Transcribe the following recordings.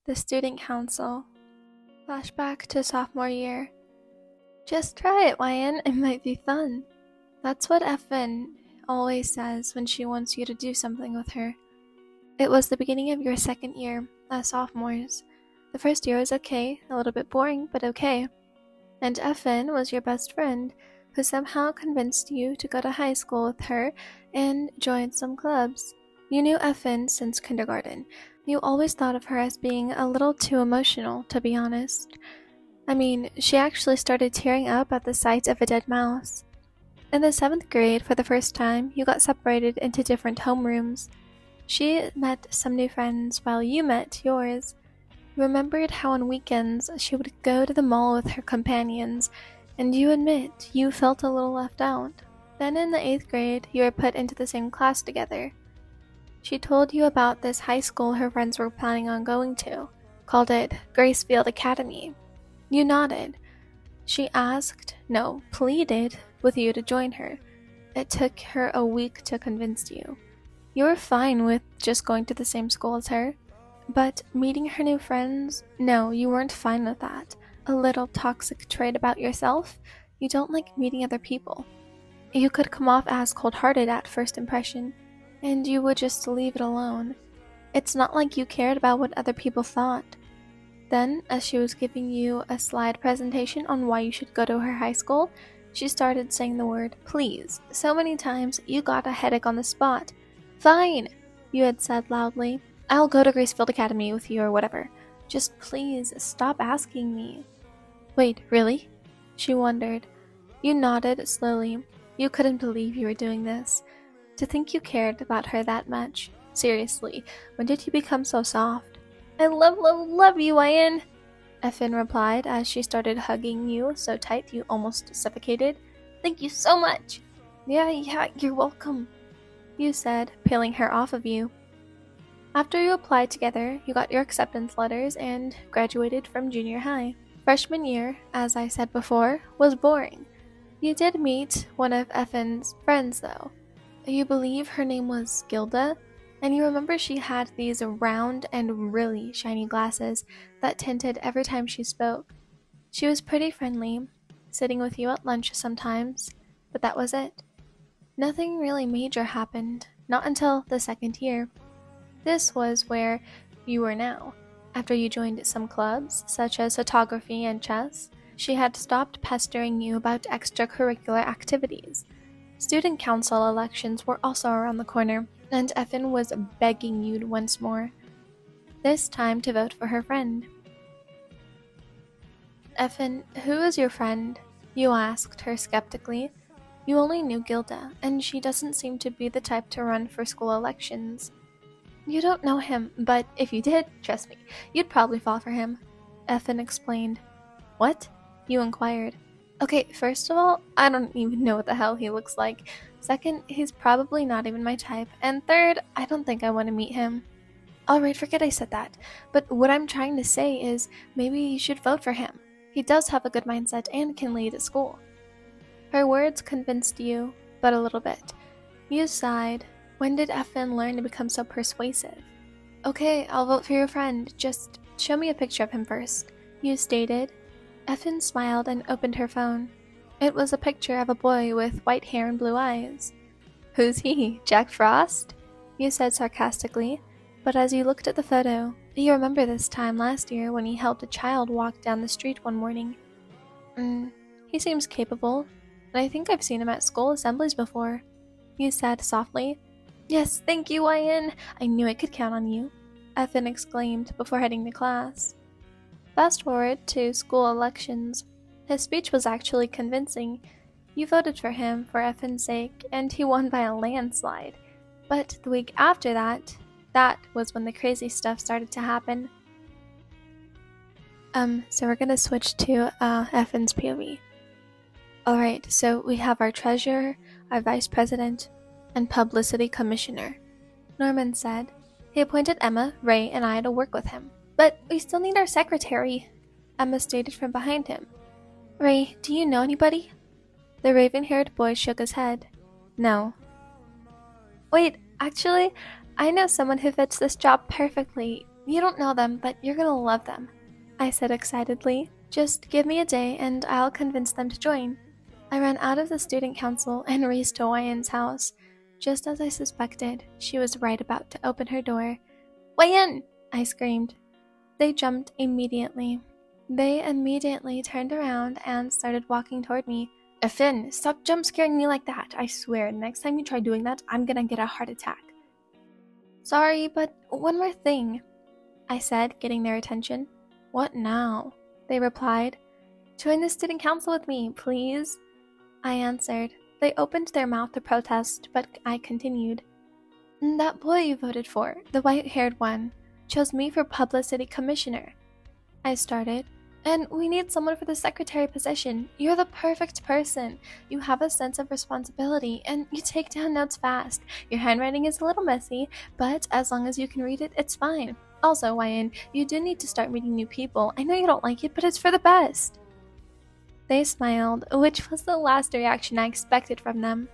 The student council. Flashback to sophomore year. Just try it, Wyan. It might be fun. That's what Effin always says when she wants you to do something with her. It was the beginning of your second year as sophomores. The first year was okay, a little bit boring, but okay. And Effin was your best friend, who somehow convinced you to go to high school with her and join some clubs. You knew Effin since kindergarten. You always thought of her as being a little too emotional, to be honest. I mean, she actually started tearing up at the sight of a dead mouse. In the 7th grade, for the first time, you got separated into different homerooms. She met some new friends while you met yours. You remembered how on weekends she would go to the mall with her companions, and you admit you felt a little left out. Then in the 8th grade, you were put into the same class together. She told you about this high school her friends were planning on going to, called it Gracefield Academy. You nodded. She pleaded with you to join her. It took her a week to convince you. You were fine with just going to the same school as her, but meeting her new friends, no, you weren't fine with that. A little toxic trait about yourself, you don't like meeting other people. You could come off as cold-hearted at first impression, and you would just leave it alone. It's not like you cared about what other people thought. Then, as she was giving you a slide presentation on why you should go to her high school, she started saying the word please so many times you got a headache on the spot. Fine, you had said loudly. I'll go to Gracefield Academy with you or whatever. Just please stop asking me. Wait, really? She wondered. You nodded slowly. You couldn't believe you were doing this. To think you cared about her that much. Seriously, when did you become so soft? I love you, Wyan, Effin replied as she started hugging you so tight you almost suffocated. Thank you so much. Yeah, you're welcome, you said, peeling her off of you. After you applied together, you got your acceptance letters and graduated from junior high. Freshman year, as I said before, was boring. You did meet one of Effin's friends, though. You believe her name was Gilda, and you remember she had these round and really shiny glasses that tinted every time she spoke. She was pretty friendly, sitting with you at lunch sometimes, but that was it. Nothing really major happened, not until the second year. This was where you were now. After you joined some clubs, such as photography and chess, she had stopped pestering you about extracurricular activities. Student council elections were also around the corner, and Effin was begging you once more. This time to vote for her friend. Effin, who is your friend? You asked her skeptically. You only knew Gilda, and she doesn't seem to be the type to run for school elections. You don't know him, but if you did, trust me, you'd probably fall for him, Effin explained. What? You inquired. Okay, first of all, I don't even know what the hell he looks like. Second, he's probably not even my type. And third, I don't think I want to meet him. Alright, forget I said that. But what I'm trying to say is, maybe you should vote for him. He does have a good mindset and can lead at school. Her words convinced you, but a little bit. You sighed. When did Effin learn to become so persuasive? Okay, I'll vote for your friend. Just show me a picture of him first, you stated. Effin smiled and opened her phone. It was a picture of a boy with white hair and blue eyes. Who's he, Jack Frost? You said sarcastically, but as you looked at the photo, you remember this time last year when he helped a child walk down the street one morning. He seems capable, and I think I've seen him at school assemblies before, you said softly. Yes, thank you, Wyan. I knew I could count on you, Effin exclaimed before heading to class. Fast forward to school elections. His speech was actually convincing. You voted for him for Effin's sake, and he won by a landslide. But the week after that was when the crazy stuff started to happen. So we're gonna switch to Effin's POV. Alright, so we have our treasurer, our vice president, and publicity commissioner. Norman said. He appointed Emma, Ray, and I to work with him. But we still need our secretary, Emma stated from behind him. Ray, do you know anybody? The raven-haired boy shook his head. No. Wait, actually, I know someone who fits this job perfectly. You don't know them, but you're gonna love them, I said excitedly. Just give me a day and I'll convince them to join. I ran out of the student council and raced to Hwayen's house. Just as I suspected, she was right about to open her door. Hwayen! I screamed. They jumped immediately. They immediately turned around and started walking toward me. Finn, stop jump scaring me like that. I swear, next time you try doing that, I'm gonna get a heart attack. Sorry, but one more thing, I said, getting their attention. What now? They replied. Join the student council with me, please, I answered. They opened their mouth to protest, but I continued. That boy you voted for, the white-haired one, chose me for publicity commissioner, I started. And we need someone for the secretary position. You're the perfect person. You have a sense of responsibility, and you take down notes fast. Your handwriting is a little messy, but as long as you can read it, it's fine. Also, Hwayen, you do need to start meeting new people. I know you don't like it, but it's for the best. They smiled, which was the last reaction I expected from them.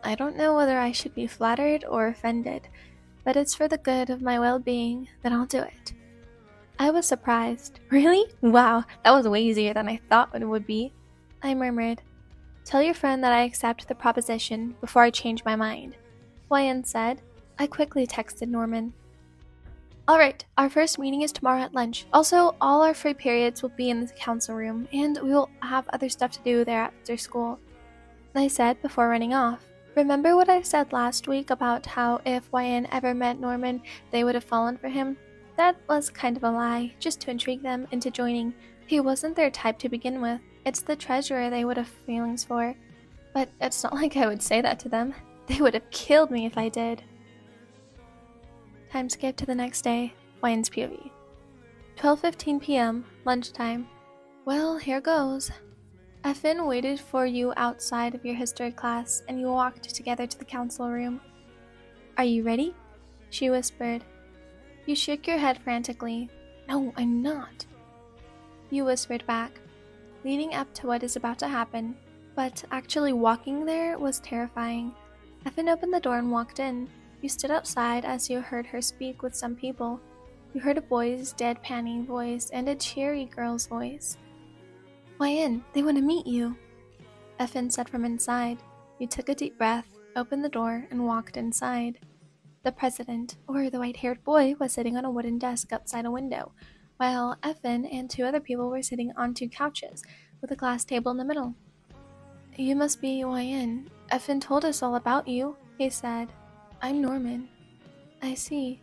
I don't know whether I should be flattered or offended, but it's for the good of my well-being that I'll do it. I was surprised. Really? Wow, that was way easier than I thought it would be. I murmured. Tell your friend that I accept the proposition before I change my mind, Hwayen said. I quickly texted Norman. Alright, our first meeting is tomorrow at lunch. Also, all our free periods will be in the council room, and we will have other stuff to do there after school, I said before running off. Remember what I said last week about how if Hwayen ever met Norman, they would have fallen for him? That was kind of a lie, just to intrigue them into joining. He wasn't their type to begin with. It's the treasurer they would have feelings for. But it's not like I would say that to them. They would have killed me if I did. Time skip to the next day. Hwayen's POV. 12:15 p.m. Lunchtime. Well, here goes. Finn waited for you outside of your history class, and you walked together to the council room. Are you ready? She whispered. You shook your head frantically. No, I'm not. You whispered back, leading up to what is about to happen. But actually walking there was terrifying. Finn opened the door and walked in. You stood outside as you heard her speak with some people. You heard a boy's deadpanning voice and a cheery girl's voice. Hwayen, they want to meet you, Finn said from inside. You took a deep breath, opened the door, and walked inside. The president, or the white-haired boy, was sitting on a wooden desk outside a window, while Finn and two other people were sitting on two couches, with a glass table in the middle. You must be Hwayen. Finn told us all about you, he said. I'm Norman. I see,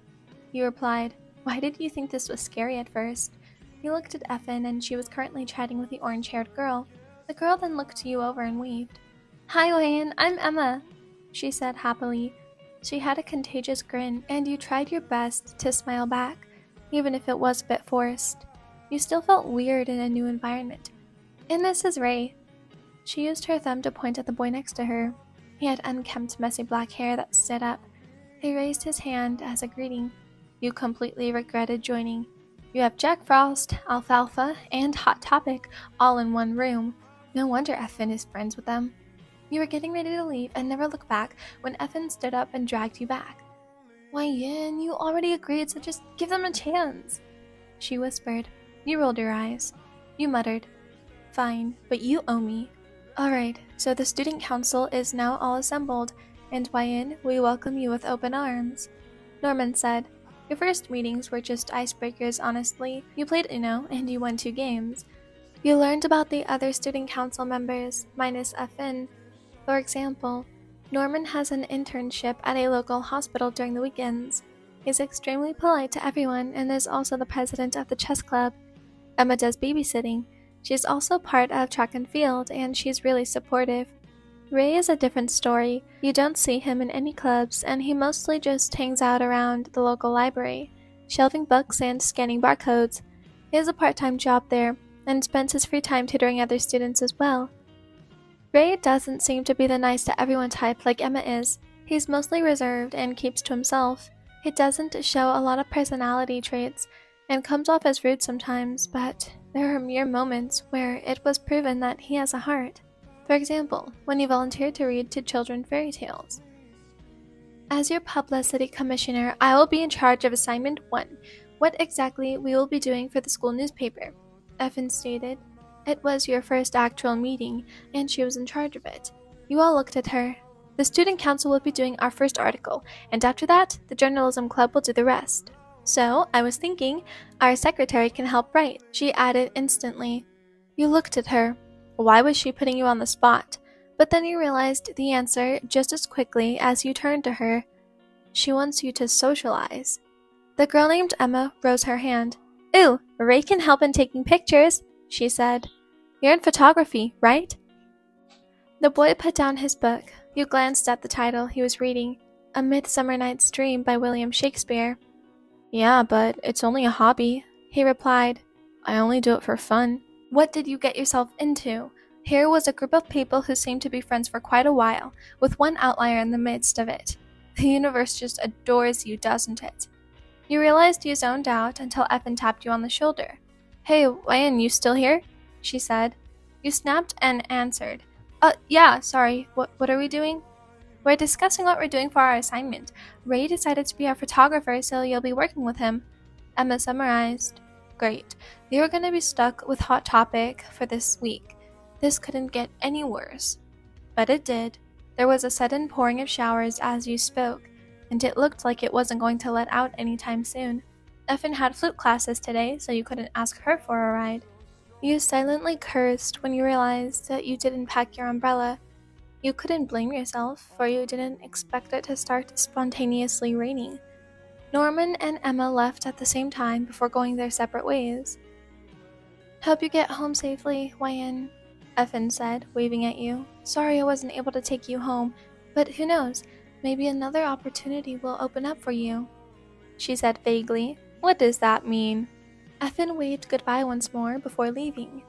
you replied. Why did you think this was scary at first? You looked at Finn, and she was currently chatting with the orange-haired girl. The girl then looked you over and waved. Hi, Hwayen, I'm Emma, she said happily. She had a contagious grin, and you tried your best to smile back, even if it was a bit forced. You still felt weird in a new environment. And this is Ray. She used her thumb to point at the boy next to her. He had unkempt, messy black hair that stood up. He raised his hand as a greeting. You completely regretted joining. You have Jack Frost, Alfalfa, and Hot Topic all in one room. No wonder Finn is friends with them. You were getting ready to leave and never look back when Finn stood up and dragged you back. Hwayen, you already agreed, so just give them a chance, she whispered. You rolled your eyes. You muttered, Fine, but you owe me. Alright, so the student council is now all assembled, and Hwayen, we welcome you with open arms, Norman said. Your first meetings were just icebreakers, honestly. You played Uno, and you won 2 games. You learned about the other student council members, minus Finn. For example, Norman has an internship at a local hospital during the weekends. He's extremely polite to everyone and is also the president of the chess club. Emma does babysitting. She's also part of track and field, and she's really supportive. Ray is a different story. You don't see him in any clubs, and he mostly just hangs out around the local library, shelving books and scanning barcodes. He has a part-time job there, and spends his free time tutoring other students as well. Ray doesn't seem to be the nice-to-everyone type like Emma is. He's mostly reserved and keeps to himself. He doesn't show a lot of personality traits, and comes off as rude sometimes, but there are mere moments where it was proven that he has a heart. For example, when he volunteered to read to children fairy tales. As your publicity commissioner, I will be in charge of assignment 1, what exactly we will be doing for the school newspaper, Effin stated. It was your first actual meeting, and she was in charge of it. You all looked at her. The student council will be doing our first article, and after that, the journalism club will do the rest. So, I was thinking, our secretary can help write, she added instantly. You looked at her. Why was she putting you on the spot? But then you realized the answer just as quickly as you turned to her. She wants you to socialize. The girl named Emma rose her hand. Ooh, Ray can help in taking pictures, she said. You're in photography, right? The boy put down his book. You glanced at the title he was reading, A Midsummer Night's Dream by William Shakespeare. Yeah, but it's only a hobby, he replied. I only do it for fun. What did you get yourself into? Here was a group of people who seemed to be friends for quite a while, with one outlier in the midst of it. The universe just adores you, doesn't it? You realized you zoned out until Effin tapped you on the shoulder. Hey, Wayne, you still here? She said. You snapped and answered. Yeah, sorry, what are we doing? We're discussing what we're doing for our assignment. Ray decided to be our photographer, so you'll be working with him. Emma summarized. Great. You're going to be stuck with Hot Topic for this week. This couldn't get any worse. But it did. There was a sudden pouring of showers as you spoke, and it looked like it wasn't going to let out anytime soon. Effin had flute classes today, so you couldn't ask her for a ride. You silently cursed when you realized that you didn't pack your umbrella. You couldn't blame yourself, for you didn't expect it to start spontaneously raining. Norman and Emma left at the same time before going their separate ways. Hope you get home safely, Wayne, Effin said, waving at you. Sorry I wasn't able to take you home, but who knows, maybe another opportunity will open up for you, she said vaguely. What does that mean? Effin waved goodbye once more before leaving.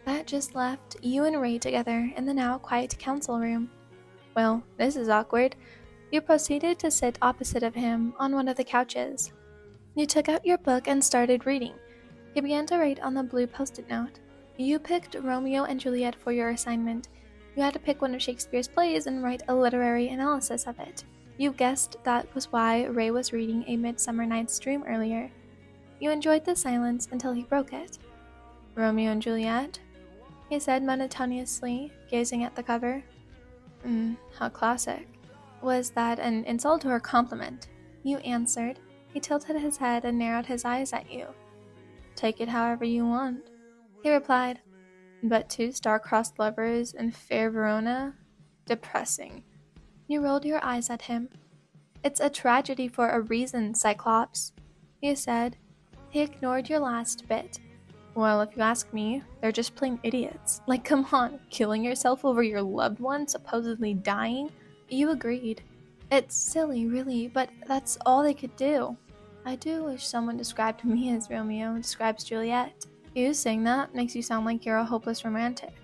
That just left you and Ray together in the now quiet council room. Well, this is awkward. You proceeded to sit opposite of him on one of the couches. You took out your book and started reading. He began to write on the blue post-it note. You picked Romeo and Juliet for your assignment. You had to pick one of Shakespeare's plays and write a literary analysis of it. You guessed that was why Ray was reading A Midsummer Night's Dream earlier. You enjoyed the silence until he broke it. Romeo and Juliet? He said monotonously, gazing at the cover. How classic. Was that an insult or a compliment? You answered. He tilted his head and narrowed his eyes at you. Take it however you want. He replied. But two star-crossed lovers in fair Verona? Depressing. You rolled your eyes at him. It's a tragedy for a reason, Cyclops, you said. He ignored your last bit. Well, if you ask me, they're just plain idiots. Like, come on, killing yourself over your loved one supposedly dying? You agreed. It's silly, really, but that's all they could do. I do wish someone described me as Romeo describes Juliet. You saying that makes you sound like you're a hopeless romantic.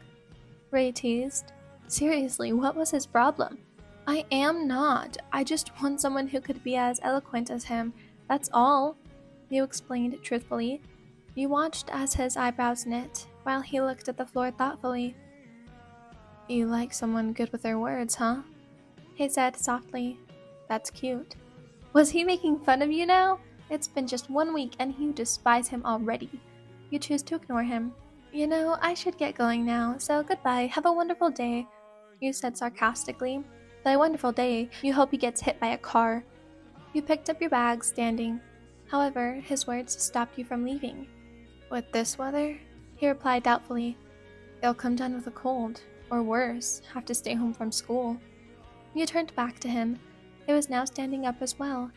Ray teased. Seriously, what was his problem? I am not. I just want someone who could be as eloquent as him. That's all, you explained truthfully. You watched as his eyebrows knit, while he looked at the floor thoughtfully. You like someone good with their words, huh? He said softly. That's cute. Was he making fun of you now? It's been just 1 week and you despise him already. You choose to ignore him. You know, I should get going now, so goodbye, have a wonderful day, you said sarcastically. By wonderful day, you hope he gets hit by a car. You picked up your bag, standing. However, his words stopped you from leaving. With this weather? He replied doubtfully. You'll come down with a cold, or worse, have to stay home from school. You turned back to him. He was now standing up as well.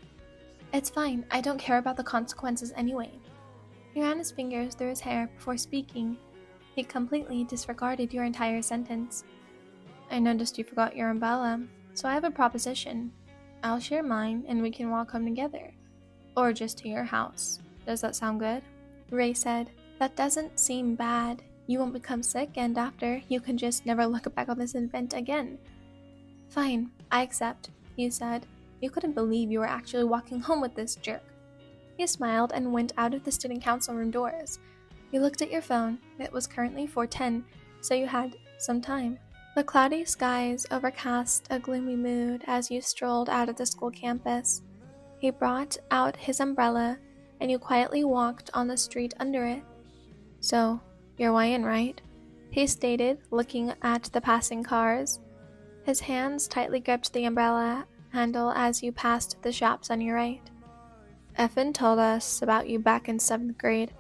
It's fine, I don't care about the consequences anyway. He ran his fingers through his hair before speaking. He completely disregarded your entire sentence. I noticed you forgot your umbrella, so I have a proposition. I'll share mine and we can walk home together. Or just to your house. Does that sound good? Ray said. That doesn't seem bad. You won't become sick and after, you can just never look back on this event again. Fine, I accept, you said. You couldn't believe you were actually walking home with this jerk. You smiled and went out of the student council room doors. You looked at your phone. It was currently 4:10, so you had some time. The cloudy skies overcast a gloomy mood as you strolled out of the school campus. He brought out his umbrella, and you quietly walked on the street under it. "So, you're YN, right?" he stated, looking at the passing cars. His hands tightly gripped the umbrella handle as you passed the shops on your right. "Effin told us about you back in 7th grade.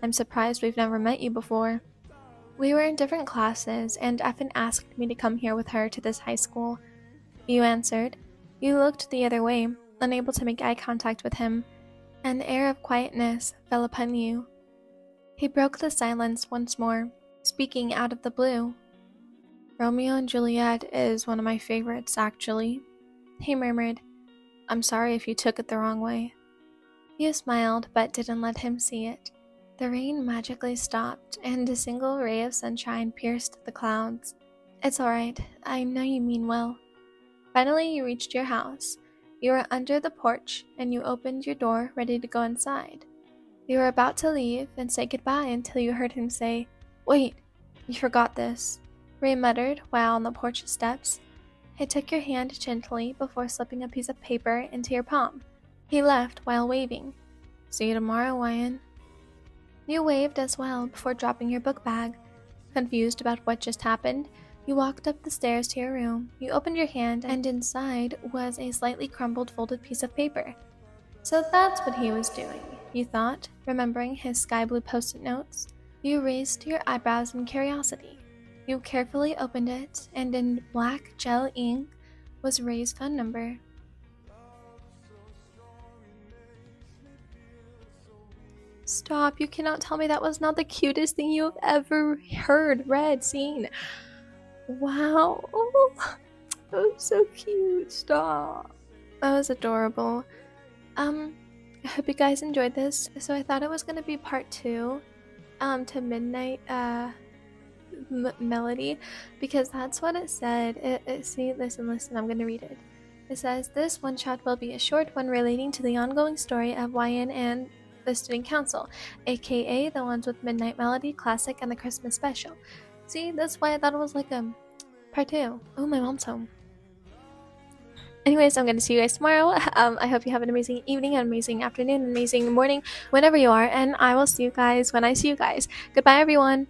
I'm surprised we've never met you before." "We were in different classes, and Effin asked me to come here with her to this high school," you answered. You looked the other way, unable to make eye contact with him. An air of quietness fell upon you. He broke the silence once more, speaking out of the blue. "Romeo and Juliet is one of my favorites, actually," he murmured. "I'm sorry if you took it the wrong way." You smiled, but didn't let him see it. The rain magically stopped, and a single ray of sunshine pierced the clouds. "It's alright, I know you mean well." Finally, you reached your house. You were under the porch, and you opened your door, ready to go inside. You were about to leave and say goodbye until you heard him say, "Wait, you forgot this," Ray muttered while on the porch steps. He took your hand gently before slipping a piece of paper into your palm. He left while waving. "See you tomorrow, YN." You waved as well before dropping your book bag. Confused about what just happened, you walked up the stairs to your room. You opened your hand, and inside was a slightly crumpled folded piece of paper. So that's what he was doing, you thought, remembering his sky blue post-it notes. You raised your eyebrows in curiosity. You carefully opened it, and in black gel ink was Ray's phone number. Stop, you cannot tell me that was not the cutest thing you have ever heard, read, seen. Wow, that was so cute, stop. That was adorable. I hope you guys enjoyed this. So I thought it was going to be part 2 to Midnight Melody, because that's what it said. See, listen, I'm going to read it. It says, "This one shot will be a short one relating to the ongoing story of YN and the Student Council, aka the ones with Midnight Melody, Classic, and the Christmas Special." See, that's why I thought it was like a part 2. Oh, my mom's home. Anyways, I'm going to see you guys tomorrow. I hope you have an amazing evening, an amazing afternoon, an amazing morning, whenever you are, and I will see you guys when I see you guys. Goodbye, everyone.